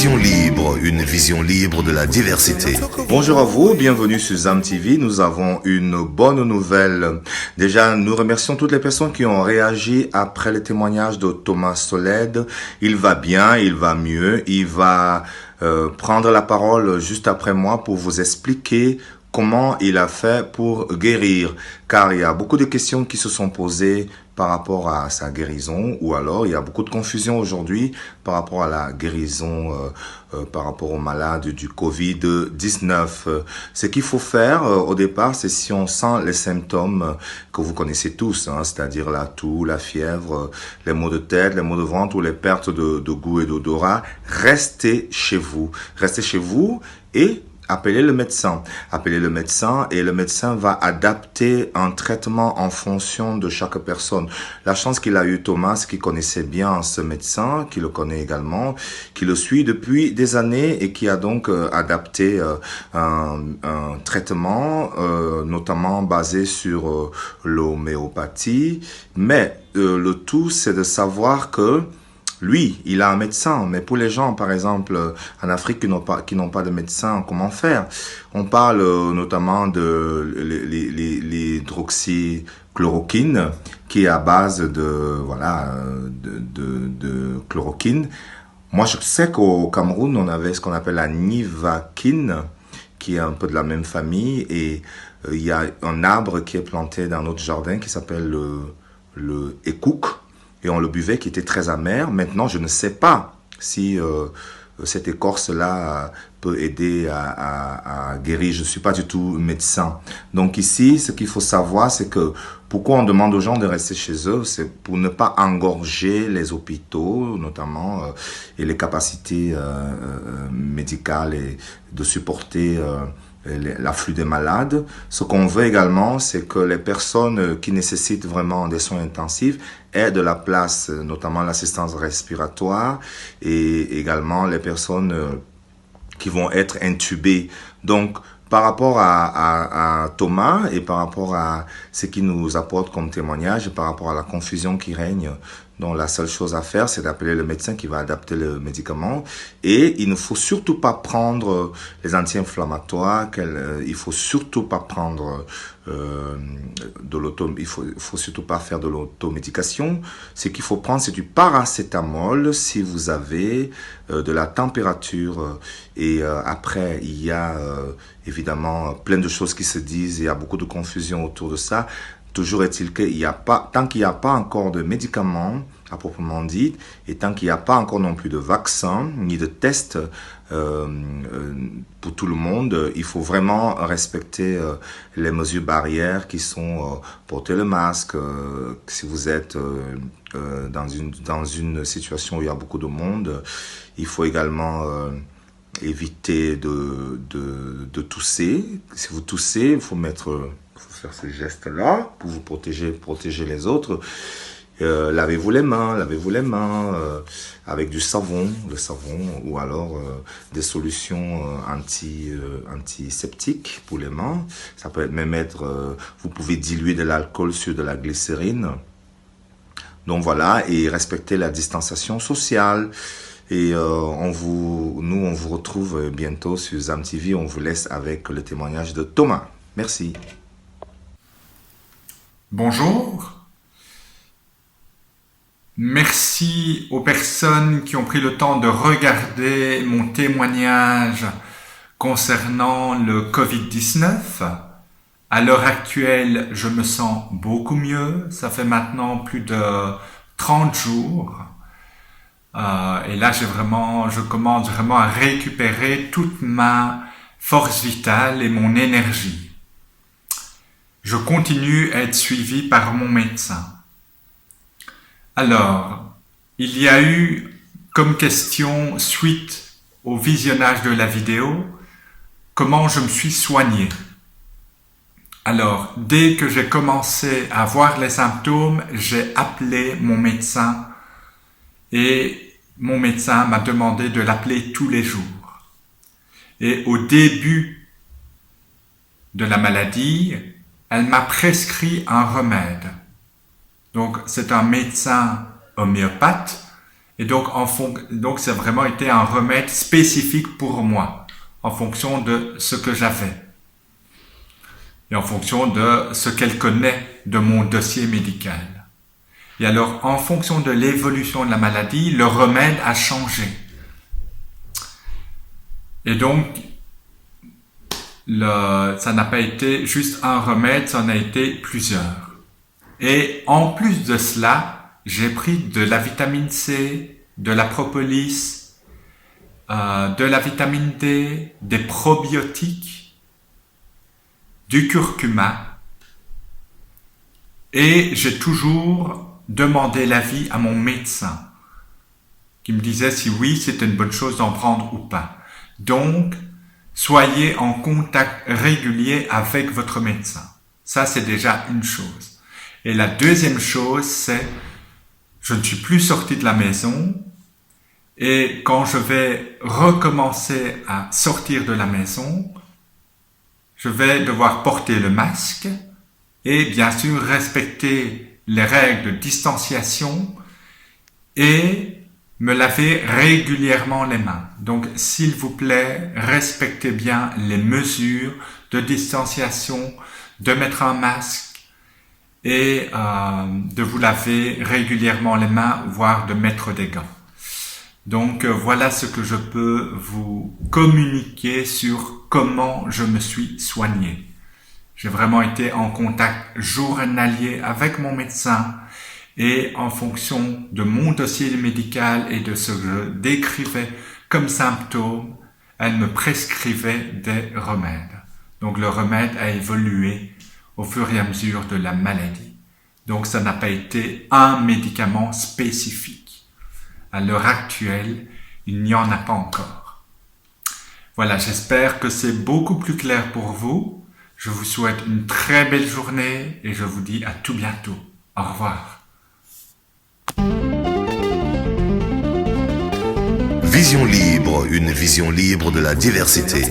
une vision libre de la diversité. Bonjour à vous, bienvenue sur ZAM TV. Nous avons une bonne nouvelle. Déjà, nous remercions toutes les personnes qui ont réagi après le témoignage de Thomas Solède. Il va bien, il va mieux, il va prendre la parole juste après moi pour vous expliquer comment il a fait pour guérir. Car il y a beaucoup de questions qui se sont posées par rapport à sa guérison, ou alors il y a beaucoup de confusion aujourd'hui par rapport à la guérison, par rapport aux malades du Covid-19. Ce qu'il faut faire au départ, c'est si on sent les symptômes que vous connaissez tous, c'est-à-dire la toux, la fièvre, les maux de tête, les maux de ventre ou les pertes de goût et d'odorat, restez chez vous. Restez chez vous et appelez le médecin. Appelez le médecin et le médecin va adapter un traitement en fonction de chaque personne. La chance qu'il a eu Thomas, c'est qu'il connaissait bien ce médecin, qui le connaît également, qui le suit depuis des années et qui a donc adapté un traitement, notamment basé sur l'homéopathie. Mais le tout, c'est de savoir que lui, il a un médecin, mais pour les gens, par exemple, en Afrique qui n'ont pas de médecin, comment faire? On parle notamment de l'hydroxychloroquine, qui est à base de chloroquine. Moi, je sais qu'au Cameroun, on avait ce qu'on appelle la nivaquine, qui est un peu de la même famille, et il y a un arbre qui est planté dans notre jardin qui s'appelle le ekouk. Et on le buvait, qui était très amer. Maintenant, je ne sais pas si cette écorce-là peut aider à guérir. Je ne suis pas du tout médecin. Donc ici, ce qu'il faut savoir, c'est que pourquoi on demande aux gens de rester chez eux, c'est pour ne pas engorger les hôpitaux, notamment, et les capacités médicales et de supporter l'afflux des malades. Ce qu'on veut également, c'est que les personnes qui nécessitent vraiment des soins intensifs aient de la place, notamment l'assistance respiratoire et également les personnes qui vont être intubées. Donc, par rapport à Thomas et par rapport à ce qu'il nous apporte comme témoignage et par rapport à la confusion qui règne, donc la seule chose à faire, c'est d'appeler le médecin qui va adapter le médicament. Et il ne faut surtout pas prendre les anti-inflammatoires, il faut surtout pas prendre il faut surtout pas faire de l'automédication. Ce qu'il faut prendre, c'est du paracétamol si vous avez de la température. Et après, il y a évidemment plein de choses qui se disent, il y a beaucoup de confusion autour de ça. Toujours est-il qu'il n'y a pas, tant qu'il n'y a pas encore de médicaments à proprement dit, et tant qu'il n'y a pas encore non plus de vaccin, ni de tests pour tout le monde, il faut vraiment respecter les mesures barrières qui sont porter le masque, si vous êtes dans une situation où il y a beaucoup de monde, il faut également éviter de tousser. Si vous toussez, il faut faire ce geste-là pour vous protéger les autres. Lavez-vous les mains avec du savon, ou alors des solutions antiseptiques pour les mains. Ça peut même être, vous pouvez diluer de l'alcool sur de la glycérine. Donc voilà, et respecter la distanciation sociale. Et on vous retrouve bientôt sur ZAM TV. On vous laisse avec le témoignage de Thomas. Merci. Bonjour. Merci aux personnes qui ont pris le temps de regarder mon témoignage concernant le Covid-19. À l'heure actuelle, je me sens beaucoup mieux. Ça fait maintenant plus de 30 jours. Et là, je commence vraiment à récupérer toute ma force vitale et mon énergie. Je continue à être suivi par mon médecin. Alors, il y a eu comme question, suite au visionnage de la vidéo, comment je me suis soigné. Alors, dès que j'ai commencé à voir les symptômes, j'ai appelé mon médecin et mon médecin m'a demandé de l'appeler tous les jours. Et au début de la maladie, elle m'a prescrit un remède. Donc, c'est un médecin homéopathe Et donc, donc ça a vraiment été un remède spécifique pour moi, en fonction de ce que j'avais. Et en fonction de ce qu'elle connaît de mon dossier médical. Et alors, en fonction de l'évolution de la maladie, le remède a changé. Et donc, ça n'a pas été juste un remède, ça en a été plusieurs. Et en plus de cela, j'ai pris de la vitamine C, de la propolis, de la vitamine D, des probiotiques, du curcuma. Et j'ai toujours demandé l'avis à mon médecin, qui me disait si oui, c'était une bonne chose d'en prendre ou pas. Donc, soyez en contact régulier avec votre médecin. Ça, c'est déjà une chose. Et la deuxième chose, c'est je ne suis plus sorti de la maison et quand je vais recommencer à sortir de la maison, je vais devoir porter le masque et bien sûr respecter les règles de distanciation et me laver régulièrement les mains. Donc, s'il vous plaît, respectez bien les mesures de distanciation, de mettre un masque et de vous laver régulièrement les mains, voire de mettre des gants. Donc, voilà ce que je peux vous communiquer sur comment je me suis soigné. J'ai vraiment été en contact journalier avec mon médecin et en fonction de mon dossier médical et de ce que je décrivais comme symptômes, elle me prescrivait des remèdes. Donc le remède a évolué au fur et à mesure de la maladie. Donc ça n'a pas été un médicament spécifique. À l'heure actuelle, il n'y en a pas encore. Voilà, j'espère que c'est beaucoup plus clair pour vous. Je vous souhaite une très belle journée et je vous dis à tout bientôt. Au revoir. Vision libre, une vision libre de la diversité.